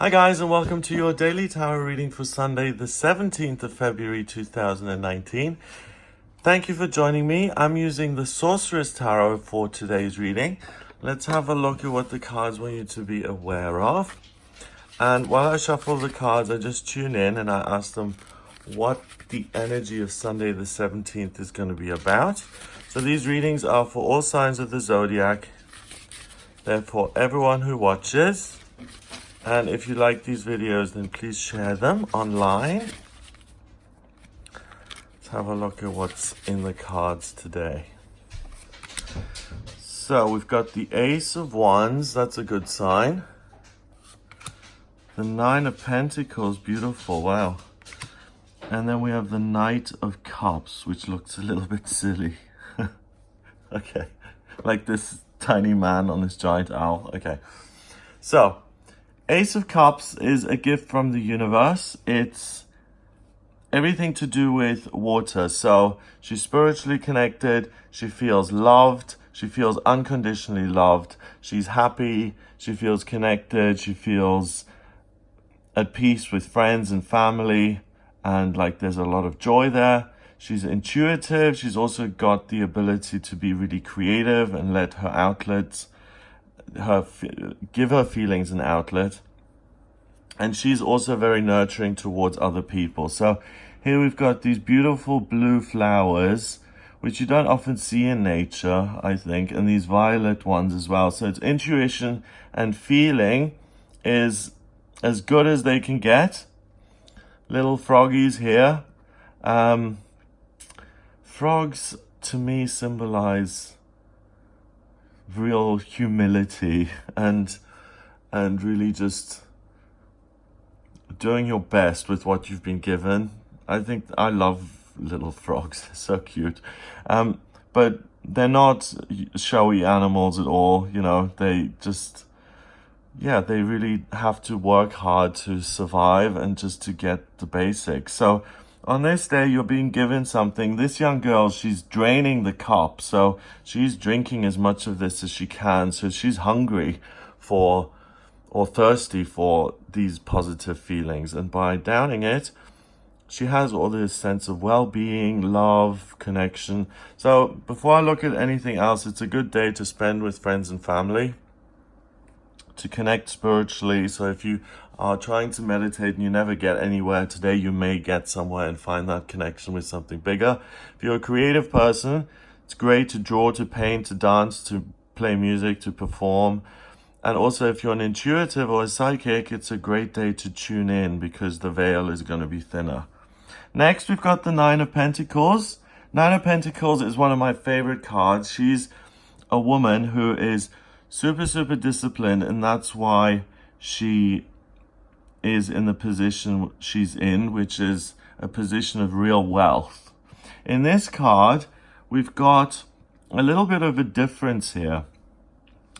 Hi guys, and welcome to your daily tarot reading for Sunday the 17th of February 2019. Thank you for joining me. I'm using the Sorceress Tarot for today's reading. Let's have a look at what the cards want you to be aware of. And while I shuffle the cards, I just tune in and I ask them what the energy of Sunday the 17th is going to be about. So these readings are for all signs of the zodiac. They're for everyone who watches. And if you like these videos, then please share them online. Let's have a look at what's in the cards today. So we've got the Ace of Wands, that's a good sign. The Nine of Pentacles, beautiful, wow. And then we have the Knight of Cups, which looks a little bit silly. Okay, like this tiny man on this giant owl, okay. So, Ace of Cups is a gift from the universe. It's everything to do with water. So she's spiritually connected. She feels loved. She feels unconditionally loved. She's happy. She feels connected. She feels at peace with friends and family. And like there's a lot of joy there. She's intuitive. She's also got the ability to be really creative and let her outlets give her feelings an outlet. And she's also very nurturing towards other people. So here we've got these beautiful blue flowers, which you don't often see in nature, I think, and these violet ones as well. So it's intuition and feeling is as good as they can get. Little froggies here. Frogs to me symbolize real humility and really just doing your best with what you've been given. I think I love little frogs. They're so cute. But they're not showy animals at all. You know, they just, they really have to work hard to survive and just to get the basics. So on this day, you're being given something. This young girl, she's draining the cup. So she's drinking as much of this as she can. So she's hungry for or thirsty for these positive feelings. And by downing it, she has all this sense of well-being, love, connection. So before I look at anything else, it's a good day to spend with friends and family, to connect spiritually. So if you are trying to meditate and you never get anywhere, today you may get somewhere and find that connection with something bigger. If you're a creative person, it's great to draw, to paint, to dance, to play music, to perform. And also if you're an intuitive or a psychic, it's a great day to tune in because the veil is going to be thinner. Next, we've got the Nine of Pentacles. Nine of Pentacles is one of my favorite cards. She's a woman who is super, super disciplined, and that's why she is in the position she's in, which is a position of real wealth. In this card, we've got a little bit of a difference here.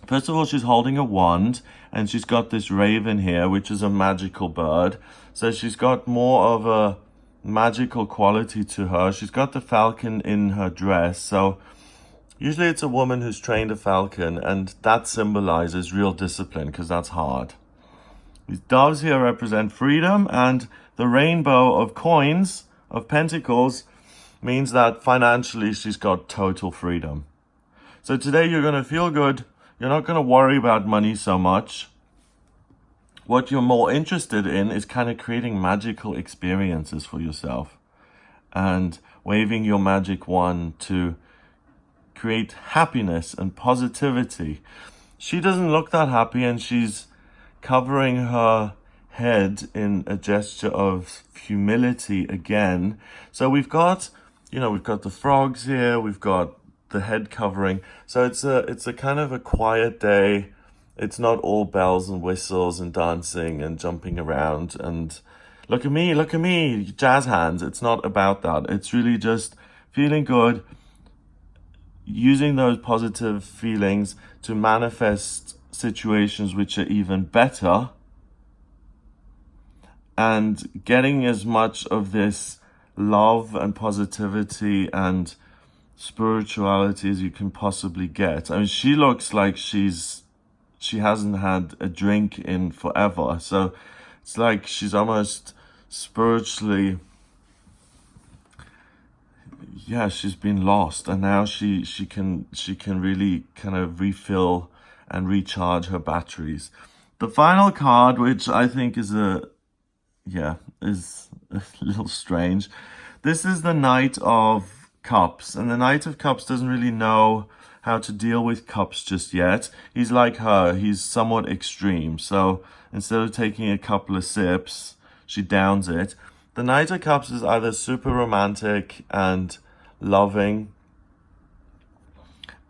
First of all, she's holding a wand, and she's got this raven here, which is a magical bird. So she's got more of a magical quality to her. She's got the falcon in her dress. So usually it's a woman who's trained a falcon, and that symbolizes real discipline because that's hard. These doves here represent freedom, and the rainbow of coins, of pentacles, means that financially she's got total freedom. So today you're going to feel good. You're not going to worry about money so much. What you're more interested in is kind of creating magical experiences for yourself and waving your magic wand to create happiness and positivity. She doesn't look that happy, and she's covering her head in a gesture of humility again. So we've got the frogs here, we've got the head covering. So it's a kind of a quiet day. It's not all bells and whistles and dancing and jumping around and look at me, jazz hands. It's not about that. It's really just feeling good, using those positive feelings to manifest situations which are even better, and getting as much of this love and positivity and spirituality as you can possibly get. I mean, she looks like she hasn't had a drink in forever. So It's like she's almost spiritually, yeah, she's been lost, and now she can really kind of refill and recharge her batteries. The final card, which I think is is a little strange. This is the Knight of Cups, and the Knight of Cups doesn't really know how to deal with cups just yet. He's like her, he's somewhat extreme. So instead of taking a couple of sips, she downs it. The Knight of Cups is either super romantic and loving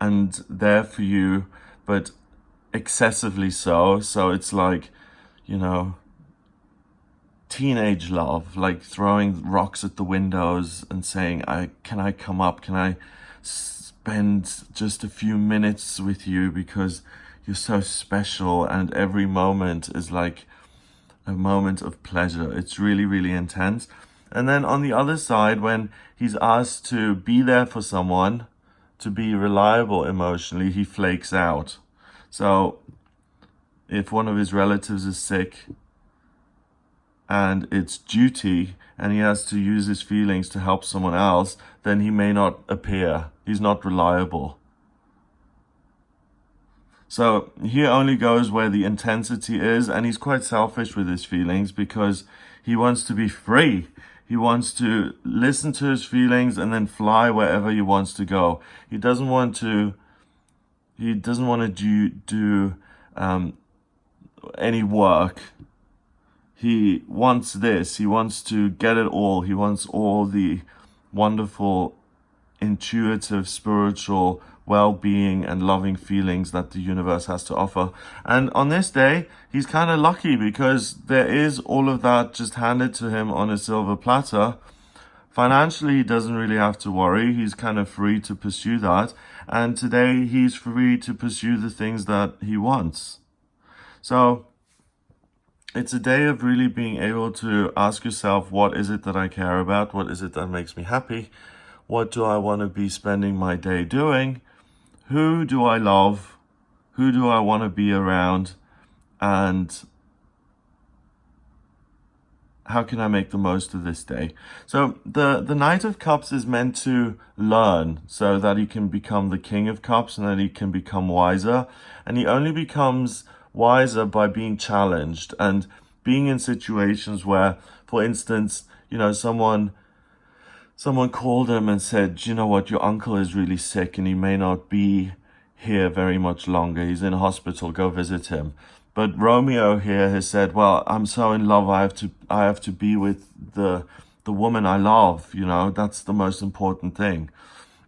and there for you, but excessively so. So it's like, you know, teenage love, like throwing rocks at the windows and saying, can I come up? Can I spend just a few minutes with you because you're so special, and every moment is like a moment of pleasure. It's really, really intense. And then on the other side, when he's asked to be there for someone, to be reliable emotionally, he flakes out. So if one of his relatives is sick and it's duty and he has to use his feelings to help someone else, then he may not appear. He's not reliable. So he only goes where the intensity is, and he's quite selfish with his feelings because he wants to be free. He wants to listen to his feelings and then fly wherever he wants to go. He doesn't want to do any work. He wants this. He wants to get it all. He wants all the wonderful, intuitive, spiritual well-being and loving feelings that the universe has to offer. And on this day, he's kind of lucky because there is all of that just handed to him on a silver platter. Financially, he doesn't really have to worry. He's kind of free to pursue that. And today, he's free to pursue the things that he wants. So it's a day of really being able to ask yourself, what is it that I care about? What is it that makes me happy? What do I want to be spending my day doing? Who do I love? Who do I want to be around? And how can I make the most of this day? So the Knight of Cups is meant to learn so that he can become the King of Cups and that he can become wiser. And he only becomes wiser by being challenged and being in situations where, for instance, you know, someone called him and said, you know what, your uncle is really sick and he may not be here very much longer. He's in hospital, go visit him. But Romeo here has said, well, I'm so in love, I have to be with the woman I love, you know, that's the most important thing.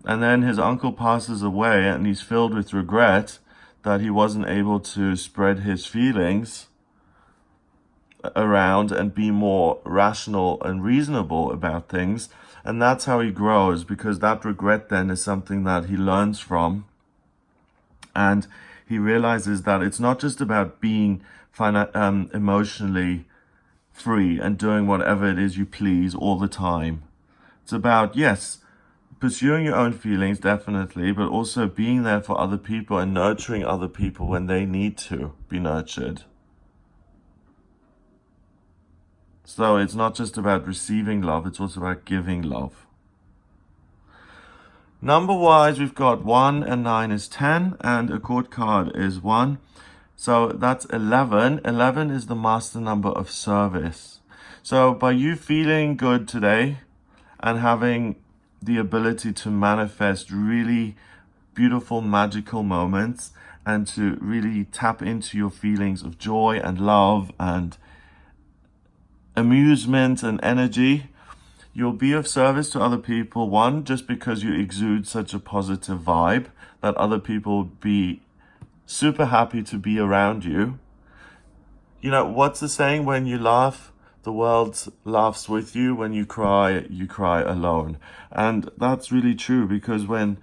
And then his uncle passes away and he's filled with regret that he wasn't able to spread his feelings around and be more rational and reasonable about things. And that's how he grows, because that regret then is something that he learns from. And he realizes that it's not just about being emotionally free and doing whatever it is you please all the time. It's about, yes, pursuing your own feelings, definitely, but also being there for other people and nurturing other people when they need to be nurtured. So it's not just about receiving love, it's also about giving love. Number-wise, we've got 1 and 9 is 10, and a court card is 1. So that's 11. 11 is the master number of service. So by you feeling good today and having the ability to manifest really beautiful, magical moments and to really tap into your feelings of joy and love and amusement and energy, you'll be of service to other people. One, just because you exude such a positive vibe that other people will be super happy to be around you. You know, what's the saying? When you laugh, the world laughs with you. When you cry alone. And that's really true, because when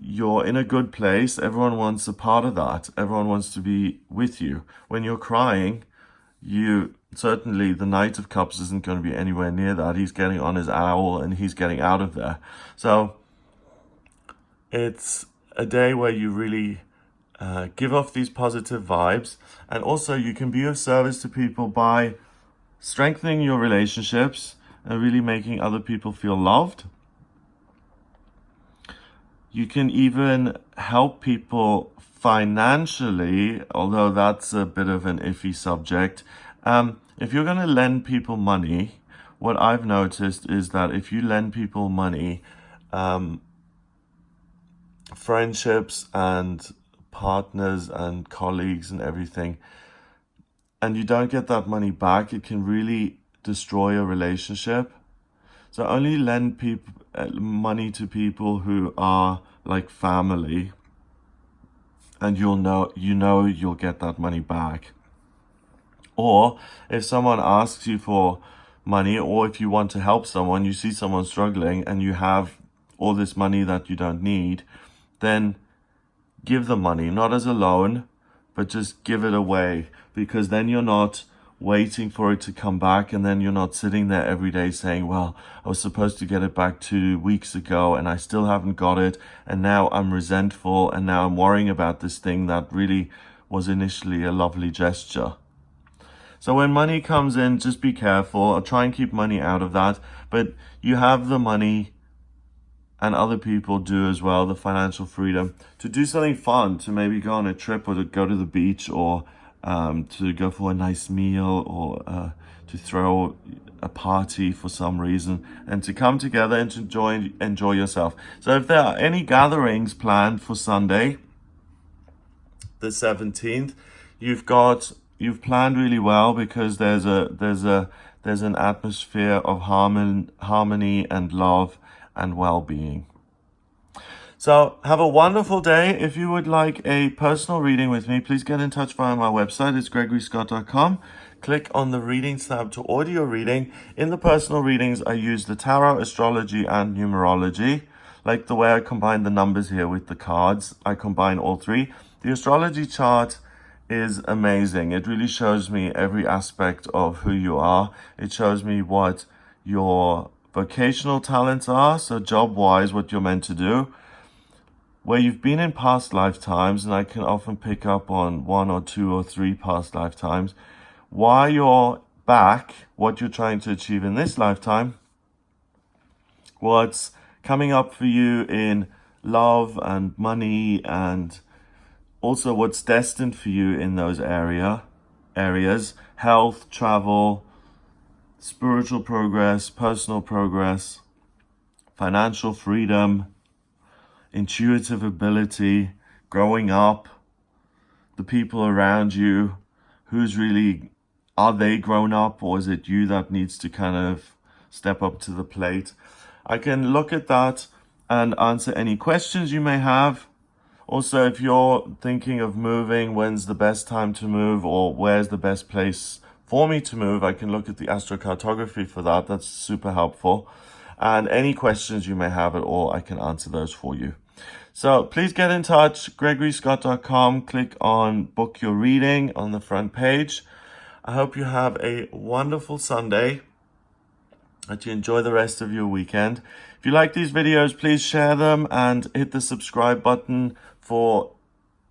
you're in a good place, everyone wants a part of that. Everyone wants to be with you. When you're crying, certainly the Knight of Cups isn't going to be anywhere near that. He's getting on his owl and he's getting out of there. So it's a day where you really give off these positive vibes, and also you can be of service to people by strengthening your relationships and really making other people feel loved. You can even help people financially, although that's a bit of an iffy subject. If you're going to lend people money, what I've noticed is that if you lend people money, friendships and partners and colleagues and everything, and you don't get that money back, it can really destroy a relationship. So only lend people money to people who are like family, and you know you'll get that money back. Or if someone asks you for money, or if you want to help someone, you see someone struggling and you have all this money that you don't need, then give them money, not as a loan, but just give it away, because then you're not waiting for it to come back, and then you're not sitting there every day saying, well, I was supposed to get it back 2 weeks ago and I still haven't got it, and now I'm resentful, and now I'm worrying about this thing that really was initially a lovely gesture. So when money comes in, just be careful, or try and keep money out of that, but you have the money, and other people do as well, the financial freedom to do something fun, to maybe go on a trip, or to go to the beach, or to go for a nice meal, or to throw a party for some reason, and to come together and to enjoy yourself. So if there are any gatherings planned for Sunday, the 17th, you've planned really well, because there's an atmosphere of harmony and love and well-being. So have a wonderful day. If you would like a personal reading with me, please get in touch via my website. It's gregoryscott.com. Click on the readings tab to order your reading. In the personal readings, I use the tarot, astrology, and numerology. Like the way I combine the numbers here with the cards, I combine all three. The astrology chart is amazing. It really shows me every aspect of who you are. It shows me what your vocational talents are, so job-wise, what you're meant to do, where you've been in past lifetimes, and I can often pick up on 1 or 2 or 3 past lifetimes, why you're back, what you're trying to achieve in this lifetime, what's coming up for you in love and money, and also what's destined for you in those areas, health, travel, spiritual progress, personal progress, financial freedom, intuitive ability, growing up, the people around you, are they grown up, or is it you that needs to kind of step up to the plate? I can look at that and answer any questions you may have. Also, if you're thinking of moving, when's the best time to move, or where's the best place for me to move, I can look at the astrocartography for that. That's super helpful. And any questions you may have at all, I can answer those for you. So please get in touch, gregoryscott.com. Click on book your reading on the front page. I hope you have a wonderful Sunday, that you enjoy the rest of your weekend. If you like these videos, please share them and hit the subscribe button for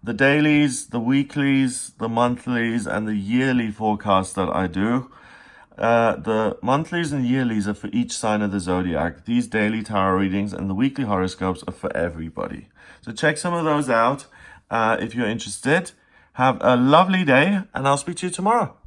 the dailies, the weeklies, the monthlies, and the yearly forecast that I do. The monthlies and yearlies are for each sign of the zodiac. These daily tarot readings and the weekly horoscopes are for everybody. So check some of those out if you're interested. Have a lovely day, and I'll speak to you tomorrow.